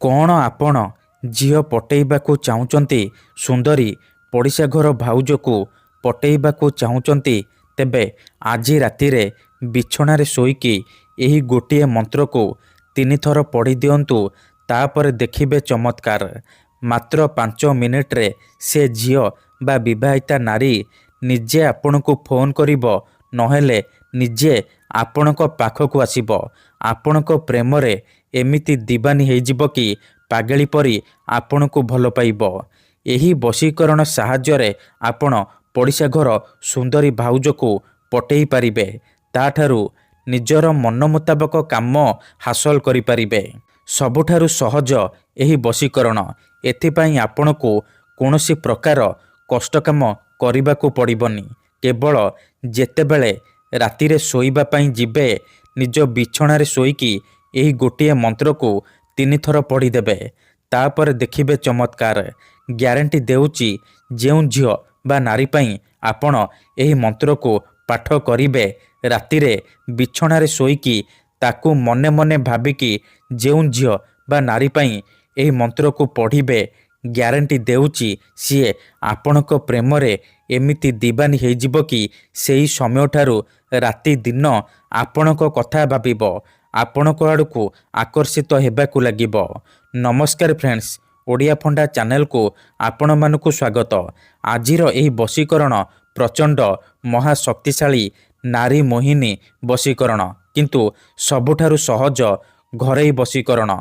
କ'ଣ ଆପଣ ଝିଅ ପଟେଇବାକୁ ଚାହୁଁଛନ୍ତି? ସୁନ୍ଦରୀ ପଡ଼ିଶା ଘର ଭାଉଜକୁ ପଟେଇବାକୁ ଚାହୁଁଛନ୍ତି? ତେବେ ଆଜି ରାତିରେ ବିଛଣାରେ ଶୋଇକି ଏହି ଗୋଟିଏ ମନ୍ତ୍ରକୁ 3 ଥର ପଢ଼ି ଦିଅନ୍ତୁ। ତାପରେ ଦେଖିବେ ଚମତ୍କାର। ମାତ୍ର 5 ମିନିଟରେ ସେ ଝିଅ ବା ବିବାହିତା ନାରୀ ନିଜେ ଆପଣଙ୍କୁ ଫୋନ୍ କରିବ, ନହେଲେ ନିଜେ ଆପଣଙ୍କ ପାଖକୁ ଆସିବ। ଆପଣଙ୍କ ପ୍ରେମରେ ଏମିତି ଦିବାନୀ ହେଇଯିବ କି ପାଗଳି ପରି ଆପଣଙ୍କୁ ଭଲ ପାଇବ। ଏହି ବଶୀକରଣ ସାହାଯ୍ୟରେ ଆପଣ ପଡ଼ିଶା ଘର ସୁନ୍ଦରୀ ଭାଉଜକୁ ପଟେଇ ପାରିବେ। ତାଠାରୁ ନିଜର ମନ ମୁତାବକ କାମ ହାସଲ କରିପାରିବେ। ସବୁଠାରୁ ସହଜ ଏହି ବଶୀକରଣ। ଏଥିପାଇଁ ଆପଣଙ୍କୁ କୌଣସି ପ୍ରକାର କଷ୍ଟ କାମ କରିବାକୁ ପଡ଼ିବନି। କେବଳ ଯେତେବେଳେ ରାତିରେ ଶୋଇବା ପାଇଁ ଯିବେ, ନିଜ ବିଛଣାରେ ଶୋଇକି ଏହି ଗୋଟିଏ ମନ୍ତ୍ରକୁ 3 ଥର ପଢ଼ିଦେବେ। ତାପରେ ଦେଖିବେ ଚମତ୍କାର। ଗ୍ୟାରେଣ୍ଟି ଦେଉଛି, ଯେଉଁ ଝିଅ ବା ନାରୀ ପାଇଁ ଆପଣ ଏହି ମନ୍ତ୍ରକୁ ପାଠ କରିବେ, ରାତିରେ ବିଛଣାରେ ଶୋଇକି ତାକୁ ମନେ ମନେ ଭାବିକି ଯେଉଁ ଝିଅ ବା ନାରୀ ପାଇଁ ଏହି ମନ୍ତ୍ରକୁ ପଢ଼ିବେ, ଗ୍ୟାରେଣ୍ଟି ଦେଉଛି ସିଏ ଆପଣଙ୍କ ପ୍ରେମରେ ଏମିତି ଦିବାନୀ ହେଇଯିବ କି ସେହି ସମୟଠାରୁ ରାତି ଦିନ ଆପଣଙ୍କ କଥା ଭାବିବ, ଆପଣଙ୍କ ଆଡ଼କୁ ଆକର୍ଷିତ ହେବାକୁ ଲାଗିବ। ନମସ୍କାର ଫ୍ରେଣ୍ଡସ୍, ଓଡ଼ିଆ ଫଣ୍ଡା ଚ୍ୟାନେଲକୁ ଆପଣମାନଙ୍କୁ ସ୍ୱାଗତ। ଆଜିର ଏହି ବଶୀକରଣ ପ୍ରଚଣ୍ଡ ମହାଶକ୍ତିଶାଳୀ ନାରୀ ମୋହିନୀ ବଶୀକରଣ, କିନ୍ତୁ ସବୁଠାରୁ ସହଜ ଘରୋଇ ବଶୀକରଣ।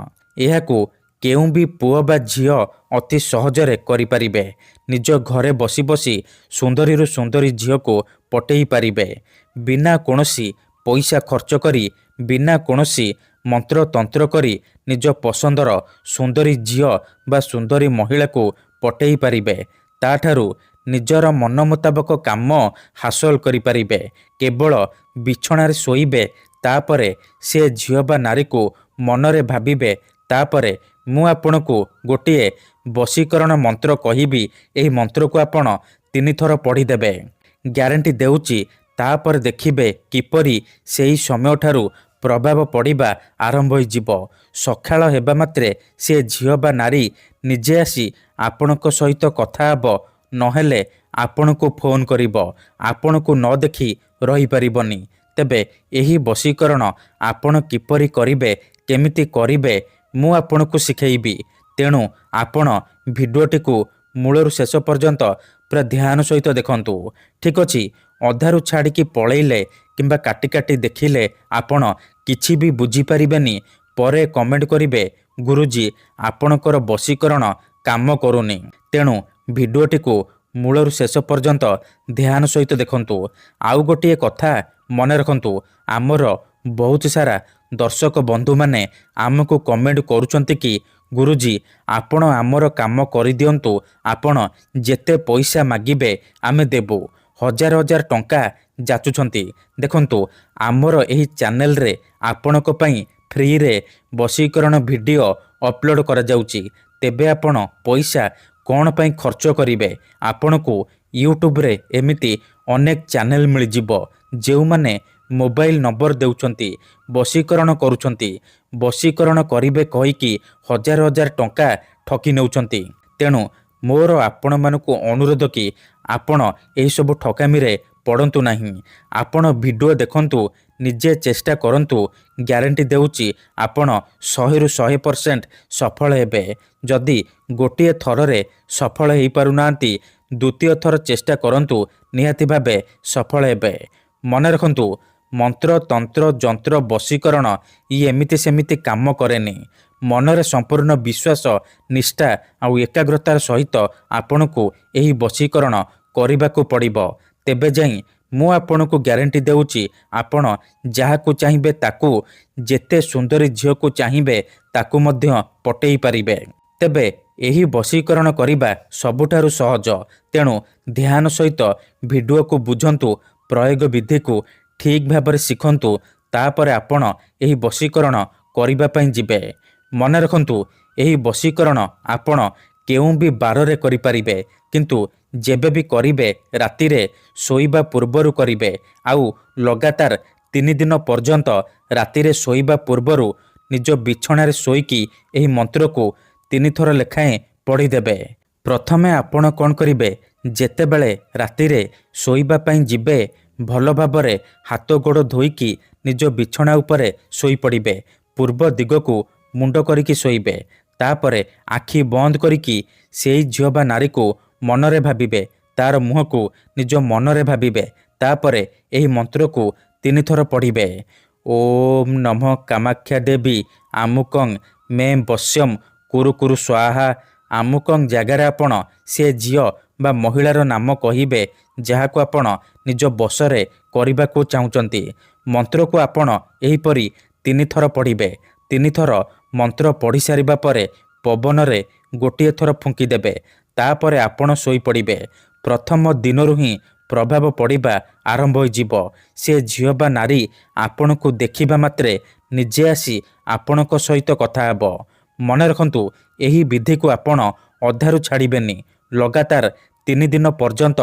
ଏହାକୁ କେଉଁ ବି ପୁଅ ବା ଝିଅ ଅତି ସହଜରେ କରିପାରିବେ। ନିଜ ଘରେ ବସି ବସି ସୁନ୍ଦରୀରୁ ସୁନ୍ଦରୀ ଝିଅକୁ ପଟେଇ ପାରିବେ। ବିନା କୌଣସି ପଇସା ଖର୍ଚ୍ଚ କରି, ବିନା କୌଣସି ମନ୍ତ୍ରତନ୍ତ୍ର କରି ନିଜ ପସନ୍ଦର ସୁନ୍ଦରୀ ଝିଅ ବା ସୁନ୍ଦରୀ ମହିଳାକୁ ପଟେଇ ପାରିବେ। ତାଠାରୁ ନିଜର ମନ ମୁତାବକ କାମ ହାସଲ କରିପାରିବେ। କେବଳ ବିଛଣାରେ ଶୋଇବେ, ତାପରେ ସେ ଝିଅ ବା ନାରୀକୁ ମନରେ ଭାବିବେ। ତାପରେ ମୁଁ ଆପଣଙ୍କୁ ଗୋଟିଏ ବଶୀକରଣ ମନ୍ତ୍ର କହିବି, ଏହି ମନ୍ତ୍ରକୁ ଆପଣ 3 ଥର ପଢ଼ିଦେବେ। ଗ୍ୟାରେଣ୍ଟି ଦେଉଛି, ତାପରେ ଦେଖିବେ କିପରି ସେହି ସମୟଠାରୁ ପ୍ରଭାବ ପଡ଼ିବା ଆରମ୍ଭ ହୋଇଯିବ। ସକାଳ ହେବା ମାତ୍ରେ ସେ ଝିଅ ବା ନାରୀ ନିଜେ ଆସି ଆପଣଙ୍କ ସହିତ କଥା ହେବ, ନହେଲେ ଆପଣଙ୍କୁ ଫୋନ୍ କରିବ। ଆପଣଙ୍କୁ ନ ଦେଖି ରହିପାରିବନି। ତେବେ ଏହି ବଶୀକରଣ ଆପଣ କିପରି କରିବେ, କେମିତି କରିବେ, ମୁଁ ଆପଣଙ୍କୁ ଶିଖେଇବି। ତେଣୁ ଆପଣ ଭିଡ଼ିଓଟିକୁ ମୂଳରୁ ଶେଷ ପର୍ଯ୍ୟନ୍ତ ପୁରା ଧ୍ୟାନ ସହିତ ଦେଖନ୍ତୁ। ଠିକ୍ ଅଛି? ଅଧାରୁ ଛାଡ଼ିକି ପଳେଇଲେ କିମ୍ବା କାଟି କାଟି ଦେଖିଲେ ଆପଣ କିଛି ବି ବୁଝିପାରିବେନି। ପରେ କମେଣ୍ଟ କରିବେ, ଗୁରୁଜୀ ଆପଣଙ୍କର ବଶୀକରଣ କାମ କରୁନି। ତେଣୁ ଭିଡ଼ିଓଟିକୁ ମୂଳରୁ ଶେଷ ପର୍ଯ୍ୟନ୍ତ ଧ୍ୟାନ ସହିତ ଦେଖନ୍ତୁ। ଆଉ ଗୋଟିଏ କଥା ମନେ ରଖନ୍ତୁ, ଆମର ବହୁତ ସାରା ଦର୍ଶକ ବନ୍ଧୁମାନେ ଆମକୁ କମେଣ୍ଟ କରୁଛନ୍ତି କି, ଗୁରୁଜୀ ଆପଣ ଆମର କାମ କରିଦିଅନ୍ତୁ, ଆପଣ ଯେତେ ପଇସା ମାଗିବେ ଆମେ ଦେବୁ। ହଜାର ହଜାର ଟଙ୍କା ଯାଚୁଛନ୍ତି। ଦେଖନ୍ତୁ, ଆମର ଏହି ଚ୍ୟାନେଲରେ ଆପଣଙ୍କ ପାଇଁ ଫ୍ରିରେ ବଶୀକରଣ ଭିଡ଼ିଓ ଅପଲୋଡ଼ କରାଯାଉଛି। ତେବେ ଆପଣ ପଇସା କ'ଣ ପାଇଁ ଖର୍ଚ୍ଚ କରିବେ? ଆପଣଙ୍କୁ ୟୁଟ୍ୟୁବରେ ଏମିତି ଅନେକ ଚ୍ୟାନେଲ ମିଳିଯିବ, ଯେଉଁମାନେ ମୋବାଇଲ ନମ୍ବର ଦେଉଛନ୍ତି, ବଶୀକରଣ କରୁଛନ୍ତି। ବଶୀକରଣ କରିବେ କହିକି ହଜାର ହଜାର ଟଙ୍କା ଠକି ନେଉଛନ୍ତି। ତେଣୁ ମୋର ଆପଣମାନଙ୍କୁ ଅନୁରୋଧ କି ଆପଣ ଏହିସବୁ ଠକାମିରେ ପଡ଼ନ୍ତୁ ନାହିଁ। ଆପଣ ଭିଡ଼ିଓ ଦେଖନ୍ତୁ, ନିଜେ ଚେଷ୍ଟା କରନ୍ତୁ। ଗ୍ୟାରେଣ୍ଟି ଦେଉଛି ଆପଣ 100ରୁ 100% ସଫଳ ହେବେ। ଯଦି ଗୋଟିଏ ଥରରେ ସଫଳ ହୋଇପାରୁନାହାନ୍ତି, ଦ୍ୱିତୀୟ ଥର ଚେଷ୍ଟା କରନ୍ତୁ, ନିହାତି ଭାବେ ସଫଳ ହେବେ। ମନେ ରଖନ୍ତୁ, ମନ୍ତ୍ର ତନ୍ତ୍ର ଯନ୍ତ୍ର ବଶୀକରଣ ଏମିତି ସେମିତି କାମ କରେନି। ମନରେ ସମ୍ପୂର୍ଣ୍ଣ ବିଶ୍ୱାସ, ନିଷ୍ଠା ଆଉ ଏକାଗ୍ରତାର ସହିତ ଆପଣଙ୍କୁ ଏହି ବଶୀକରଣ କରିବାକୁ ପଡ଼ିବ। ତେବେ ଯାଇ ମୁଁ ଆପଣଙ୍କୁ ଗ୍ୟାରେଣ୍ଟି ଦେଉଛି, ଆପଣ ଯାହାକୁ ଚାହିଁବେ ତାକୁ, ଯେତେ ସୁନ୍ଦରୀ ଝିଅକୁ ଚାହିଁବେ ତାକୁ ମଧ୍ୟ ପଟେଇ ପାରିବେ। ତେବେ ଏହି ବଶୀକରଣ କରିବା ସବୁଠାରୁ ସହଜ। ତେଣୁ ଧ୍ୟାନ ସହିତ ଭିଡ଼ିଓକୁ ବୁଝନ୍ତୁ, ପ୍ରୟୋଗ ବିଧିକୁ ଠିକ୍ ଭାବରେ ଶିଖନ୍ତୁ। ତାପରେ ଆପଣ ଏହି ବଶୀକରଣ କରିବା ପାଇଁ ଯିବେ। ମନେ ରଖନ୍ତୁ, ଏହି ବଶୀକରଣ ଆପଣ କେଉଁ ବି ବାରରେ କରିପାରିବେ, କିନ୍ତୁ ଯେବେ ବି କରିବେ ରାତିରେ ଶୋଇବା ପୂର୍ବରୁ କରିବେ। ଆଉ ଲଗାତାର 3 ଦିନ ପର୍ଯ୍ୟନ୍ତ ରାତିରେ ଶୋଇବା ପୂର୍ବରୁ ନିଜ ବିଛଣାରେ ଶୋଇକି ଏହି ମନ୍ତ୍ରକୁ 3 ଥର ଲେଖାଏଁ ପଢ଼ିଦେବେ। ପ୍ରଥମେ ଆପଣ କ'ଣ କରିବେ, ଯେତେବେଳେ ରାତିରେ ଶୋଇବା ପାଇଁ ଯିବେ ଭଲ ଭାବରେ ହାତ ଗୋଡ଼ ଧୋଇକି ନିଜ ବିଛଣା ଉପରେ ଶୋଇପଡ଼ିବେ। ପୂର୍ବ ଦିଗକୁ ମୁଣ୍ଡ କରିକି ଶୋଇବେ। ତାପରେ ଆଖି ବନ୍ଦ କରିକି ସେଇ ଝିଅ ବା ନାରୀକୁ ମନରେ ଭାବିବେ, ତାର ମୁହଁକୁ ନିଜ ମନରେ ଭାବିବେ। ତାପରେ ଏହି ମନ୍ତ୍ରକୁ 3 ଥର ପଢ଼ିବେ। ଓମ୍ ନମଃ କାମାକ୍ଷା ଦେବୀ ଆମୁକଂ ମେ ବଶ୍ୟମ୍ କୁରୁ କୁରୁ ସ୍ୱାହା। ଆମୁକଂ ଜାଗାରେ ଆପଣ ସେ ଝିଅ ବା ମହିଳାର ନାମ କହିବେ ଯାହାକୁ ଆପଣ ନିଜ ବଶରେ କରିବାକୁ ଚାହୁଁଛନ୍ତି। ମନ୍ତ୍ରକୁ ଆପଣ ଏହିପରି 3 ଥର ପଢ଼ିବେ। 3 ଥର ମନ୍ତ୍ର ପଢ଼ି ସାରିବା ପରେ ପବନରେ ଗୋଟିଏ ଥର ଫୁଙ୍କିଦେବେ। ତାପରେ ଆପଣ ଶୋଇପଡ଼ିବେ। ପ୍ରଥମ ଦିନରୁ ହିଁ ପ୍ରଭାବ ପଡ଼ିବା ଆରମ୍ଭ ହୋଇଯିବ। ସେ ଝିଅ ବା ନାରୀ ଆପଣଙ୍କୁ ଦେଖିବା ମାତ୍ରେ ନିଜେ ଆସି ଆପଣଙ୍କ ସହିତ କଥା ହେବ। ମନେ ରଖନ୍ତୁ, ଏହି ବିଧିକୁ ଆପଣ ଅଧାରୁ ଛାଡ଼ିବେନି। ଲଗାତାର 3 ଦିନ ପର୍ଯ୍ୟନ୍ତ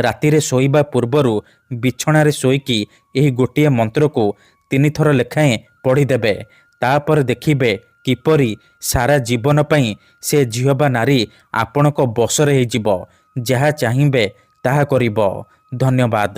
ରାତିରେ ଶୋଇବା ପୂର୍ବରୁ ବିଛଣାରେ ଶୋଇକି ଏହି ଗୋଟିଏ ମନ୍ତ୍ରକୁ 3 ଥର ଲେଖାଏଁ ପଢ଼ିଦେବେ। ତାପରେ ଦେଖିବେ କିପରି ସାରା ଜୀବନ ପାଇଁ ସେ ଝିଅ ବା ନାରୀ ଆପଣଙ୍କ ବଶରେ ହେଇଯିବ। ଯାହା ଚାହିଁବେ ତାହା କରିବ। ଧନ୍ୟବାଦ।